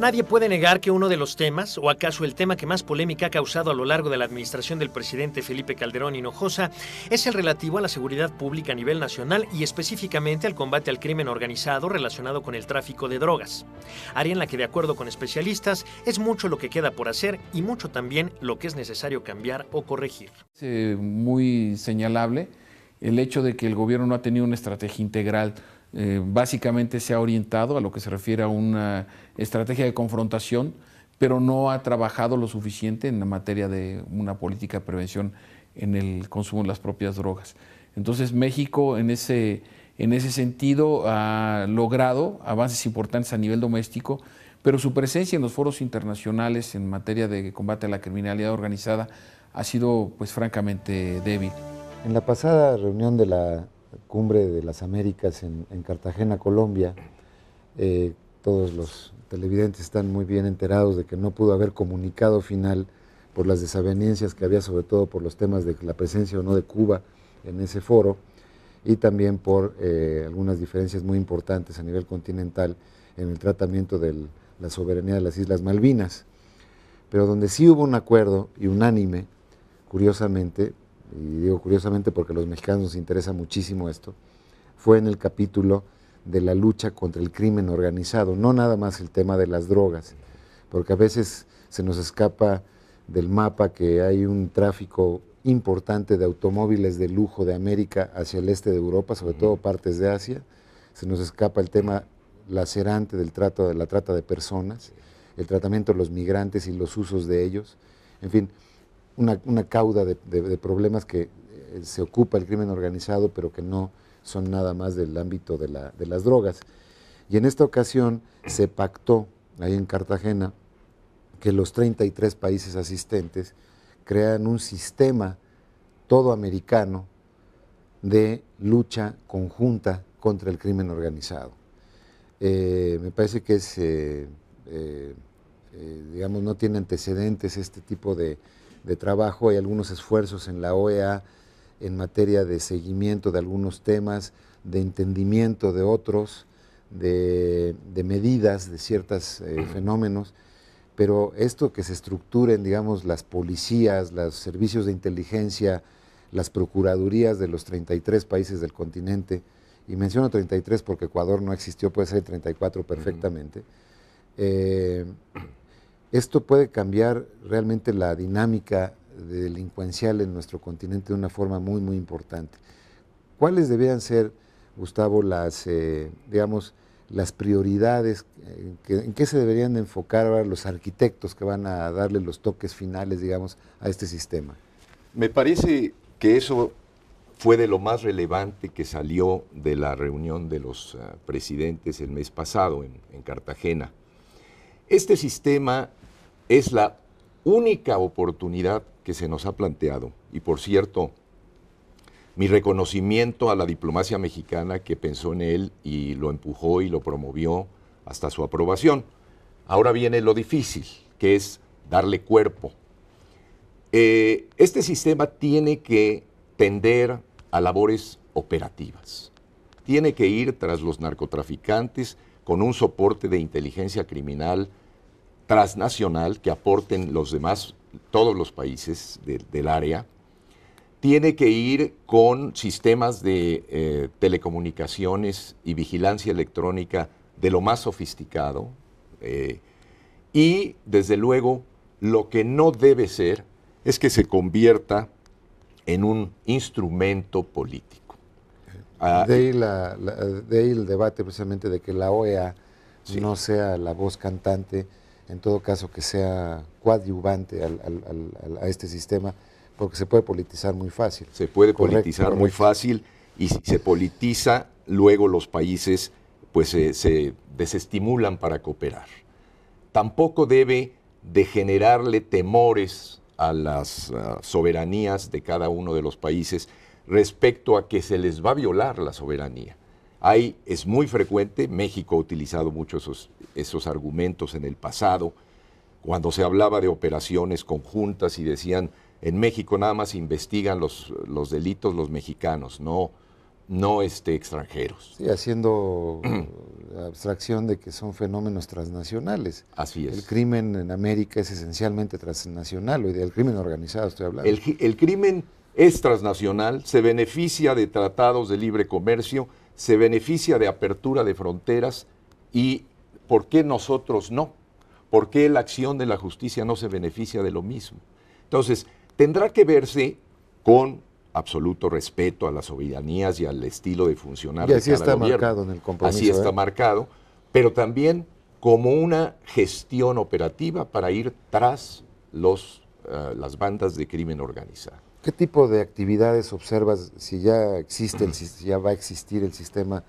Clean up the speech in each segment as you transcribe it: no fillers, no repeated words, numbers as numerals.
Nadie puede negar que uno de los temas, o acaso el tema que más polémica ha causado a lo largo de la administración del presidente Felipe Calderón Hinojosa, es el relativo a la seguridad pública a nivel nacional y específicamente al combate al crimen organizado relacionado con el tráfico de drogas. Área en la que, de acuerdo con especialistas, es mucho lo que queda por hacer y mucho también lo que es necesario cambiar o corregir. Es muy señalable el hecho de que el gobierno no ha tenido una estrategia integral. Básicamente se ha orientado a lo que se refiere a una estrategia de confrontación, pero no ha trabajado lo suficiente en la materia de una política de prevención en el consumo de las propias drogas. Entonces México en ese sentido ha logrado avances importantes a nivel doméstico, pero su presencia en los foros internacionales en materia de combate a la criminalidad organizada ha sido pues francamente débil. En la pasada reunión de la Cumbre de las Américas en Cartagena, Colombia, todos los televidentes están muy bien enterados de que no pudo haber comunicado final por las desavenencias que había, sobre todo por los temas de la presencia o no de Cuba en ese foro, y también por algunas diferencias muy importantes a nivel continental en el tratamiento de la soberanía de las Islas Malvinas. Pero donde sí hubo un acuerdo y unánime, curiosamente, y digo curiosamente porque a los mexicanos nos interesa muchísimo esto, fue en el capítulo de la lucha contra el crimen organizado, no nada más el tema de las drogas, porque a veces se nos escapa del mapa que hay un tráfico importante de automóviles de lujo de América hacia el este de Europa, sobre todo partes de Asia. Se nos escapa el tema lacerante de la trata de personas, el tratamiento de los migrantes y los usos de ellos, en fin, una cauda de problemas que se ocupa el crimen organizado, pero que no son nada más del ámbito de las drogas. Y en esta ocasión se pactó, ahí en Cartagena, que los 33 países asistentes crean un sistema todo americano de lucha conjunta contra el crimen organizado. Me parece que es, digamos, no tiene antecedentes este tipo de trabajo. Hay algunos esfuerzos en la OEA en materia de seguimiento de algunos temas, de entendimiento de otros, de medidas de ciertos fenómenos, pero esto que se estructuren, digamos, las policías, los servicios de inteligencia, las procuradurías de los 33 países del continente, y menciono 33 porque Ecuador no existió, puede ser 34 perfectamente, esto puede cambiar realmente la dinámica delincuencial en nuestro continente de una forma muy, muy importante. ¿Cuáles deberían ser, Gustavo, digamos, las prioridades, en qué se deberían de enfocar ahora los arquitectos que van a darle los toques finales, digamos, a este sistema? Me parece que eso fue de lo más relevante que salió de la reunión de los presidentes el mes pasado en Cartagena. Este sistema es la única oportunidad que se nos ha planteado, y por cierto, mi reconocimiento a la diplomacia mexicana que pensó en él y lo empujó y lo promovió hasta su aprobación. Ahora viene lo difícil, que es darle cuerpo. Este sistema tiene que tender a labores operativas. Tiene que ir tras los narcotraficantes con un soporte de inteligencia criminal transnacional que aporten los demás, todos los países del área. Tiene que ir con sistemas de telecomunicaciones y vigilancia electrónica de lo más sofisticado. Y, desde luego, lo que no debe ser es que se convierta en un instrumento político. De ahí el debate precisamente de que la OEA sí, no sea la voz cantante, en todo caso que sea coadyuvante a este sistema, porque se puede politizar muy fácil. Se puede politizar muy fácil, y si se politiza, luego los países pues se desestimulan para cooperar. Tampoco debe de generarle temores a las soberanías de cada uno de los países respecto a que se les va a violar la soberanía. Es muy frecuente, México ha utilizado mucho esos argumentos en el pasado, cuando se hablaba de operaciones conjuntas y decían, en México nada más investigan los delitos los mexicanos, no no extranjeros. Sí, haciendo abstracción de que son fenómenos transnacionales. Así es. El crimen en América es esencialmente transnacional, y del crimen organizado estoy hablando. El crimen es transnacional, se beneficia de tratados de libre comercio, se beneficia de apertura de fronteras, y ¿por qué nosotros no? ¿Por qué la acción de la justicia no se beneficia de lo mismo? Entonces, tendrá que verse con absoluto respeto a las soberanías y al estilo de funcionar de cada gobierno. Y así está marcado en el compromiso. Así está marcado, pero también como una gestión operativa para ir tras las bandas de crimen organizado. ¿Qué tipo de actividades observas si ya existe, si ya va a existir el sistema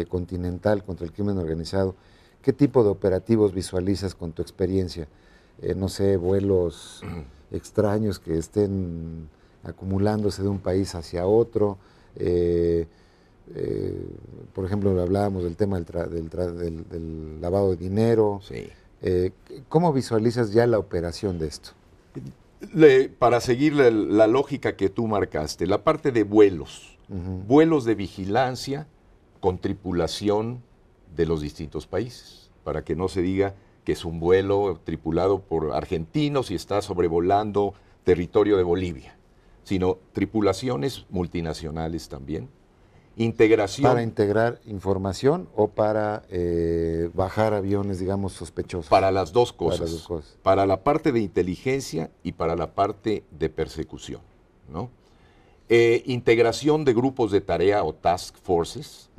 continental contra el crimen organizado? ¿Qué tipo de operativos visualizas con tu experiencia? No sé, vuelos extraños que estén acumulándose de un país hacia otro. Por ejemplo, hablábamos del tema del lavado de dinero. Sí. ¿Cómo visualizas ya la operación de esto? Para seguir la lógica que tú marcaste, la parte de vuelos, vuelos de vigilancia con tripulación de los distintos países, para que no se diga que es un vuelo tripulado por argentinos y está sobrevolando territorio de Bolivia, sino tripulaciones multinacionales también. Integración. ¿Para integrar información o para bajar aviones, digamos, sospechosos? Para las dos cosas. Para las dos cosas. Para la parte de inteligencia y para la parte de persecución, ¿no? Integración de grupos de tarea o task forces,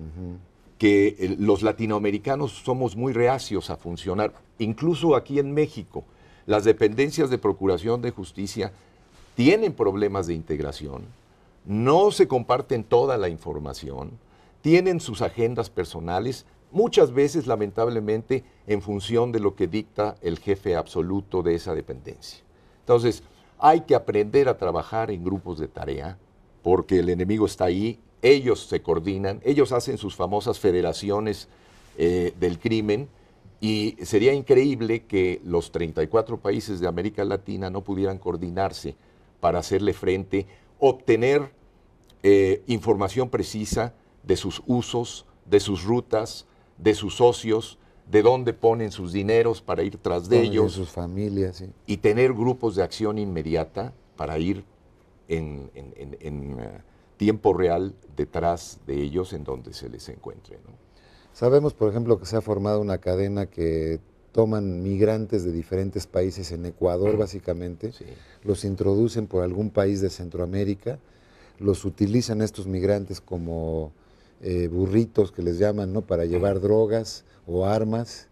que los latinoamericanos somos muy reacios a funcionar. Incluso aquí en México, las dependencias de Procuración de Justicia tienen problemas de integración, no se comparten toda la información, tienen sus agendas personales, muchas veces, lamentablemente, en función de lo que dicta el jefe absoluto de esa dependencia. Entonces, hay que aprender a trabajar en grupos de tarea, porque el enemigo está ahí, ellos se coordinan, ellos hacen sus famosas federaciones del crimen, y sería increíble que los 34 países de América Latina no pudieran coordinarse para hacerle frente, obtener información precisa de sus usos, de sus rutas, de sus socios, de dónde ponen sus dineros para ir tras de ellos. Sus familias, sí. Y tener grupos de acción inmediata para ir en tiempo real detrás de ellos en donde se les encuentre, ¿no? Sabemos, por ejemplo, que se ha formado una cadena que toman migrantes de diferentes países en Ecuador, básicamente, Sí. los introducen por algún país de Centroamérica, los utilizan estos migrantes como burritos que les llaman, ¿no?, para llevar drogas o armas,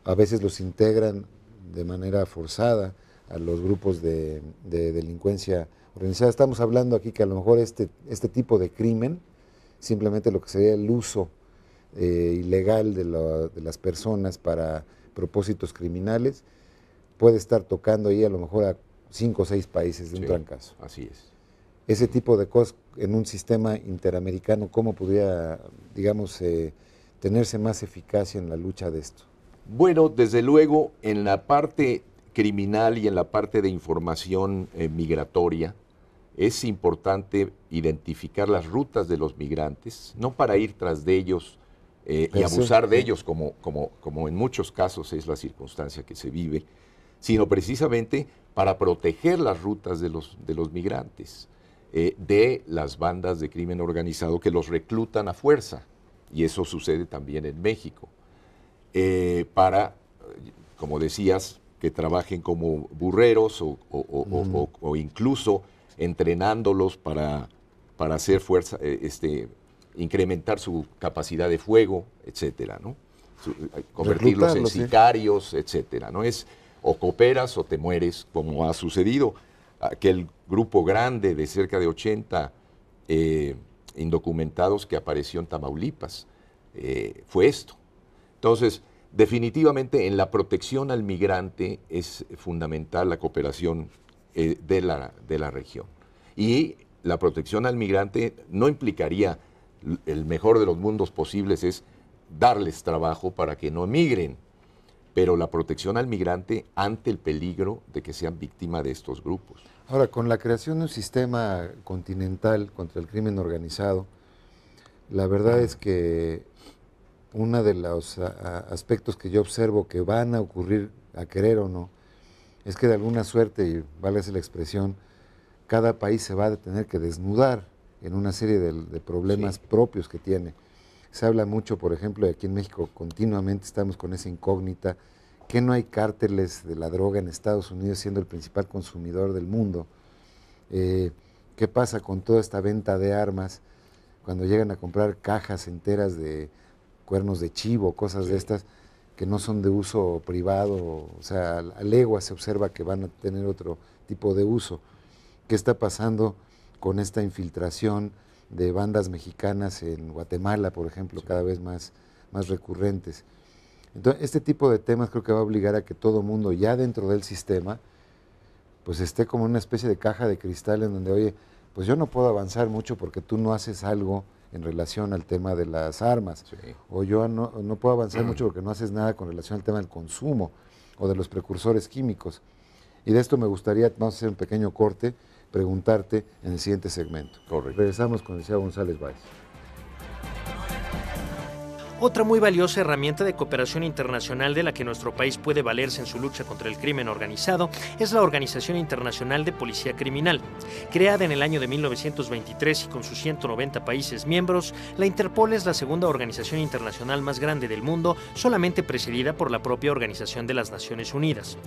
a veces los integran de manera forzada a los grupos de delincuencia organizada. Estamos hablando aquí que a lo mejor este tipo de crimen, simplemente lo que sería el uso ilegal de las personas para propósitos criminales, puede estar tocando ahí a lo mejor a 5 o 6 países de un trancazo. Así es. Ese tipo de cosas en un sistema interamericano, ¿cómo podría, digamos, tenerse más eficacia en la lucha de esto? Bueno, desde luego, en la parte criminal y en la parte de información migratoria, es importante identificar las rutas de los migrantes, no para ir tras de ellos y abusar de ellos, como en muchos casos es la circunstancia que se vive, sino precisamente para proteger las rutas de los migrantes, de las bandas de crimen organizado que los reclutan a fuerza, y eso sucede también en México, para, como decías, que trabajen como burreros o incluso entrenándolos para hacer fuerza, incrementar su capacidad de fuego, etcétera, ¿no? Convertirlos en sicarios, etcétera, ¿no? Es o cooperas o te mueres, como ha sucedido. Aquel grupo grande de cerca de 80 indocumentados que apareció en Tamaulipas, fue esto. Entonces, definitivamente en la protección al migrante es fundamental la cooperación de la región. Y la protección al migrante no implicaría el mejor de los mundos posibles, es darles trabajo para que no emigren, pero la protección al migrante ante el peligro de que sean víctimas de estos grupos. Ahora, con la creación de un sistema continental contra el crimen organizado, La verdad es que uno de los aspectos que yo observo que van a ocurrir, a querer o no, es que de alguna suerte, y válgase la expresión, cada país se va a tener que desnudar en una serie de problemas propios que tiene. Se habla mucho, por ejemplo, de aquí en México continuamente estamos con esa incógnita, que no hay cárteles de la droga en Estados Unidos siendo el principal consumidor del mundo. ¿Qué pasa con toda esta venta de armas cuando llegan a comprar cajas enteras de cuernos de chivo, cosas de estas que no son de uso privado? O sea, a legua se observa que van a tener otro tipo de uso. ¿Qué está pasando con esta infiltración de bandas mexicanas en Guatemala, por ejemplo, cada vez más recurrentes? Entonces, este tipo de temas creo que va a obligar a que todo mundo ya dentro del sistema pues esté como en una especie de caja de cristal en donde, oye, pues yo no puedo avanzar mucho porque tú no haces algo en relación al tema de las armas, o yo no puedo avanzar mucho porque no haces nada con relación al tema del consumo o de los precursores químicos. Y de esto me gustaría, vamos a hacer un pequeño corte, preguntarte en el siguiente segmento. Correcto. Regresamos con el señor González Báez. Otra muy valiosa herramienta de cooperación internacional de la que nuestro país puede valerse en su lucha contra el crimen organizado es la Organización Internacional de Policía Criminal. Creada en el año de 1923 y con sus 190 países miembros, la Interpol es la segunda organización internacional más grande del mundo, solamente precedida por la propia Organización de las Naciones Unidas.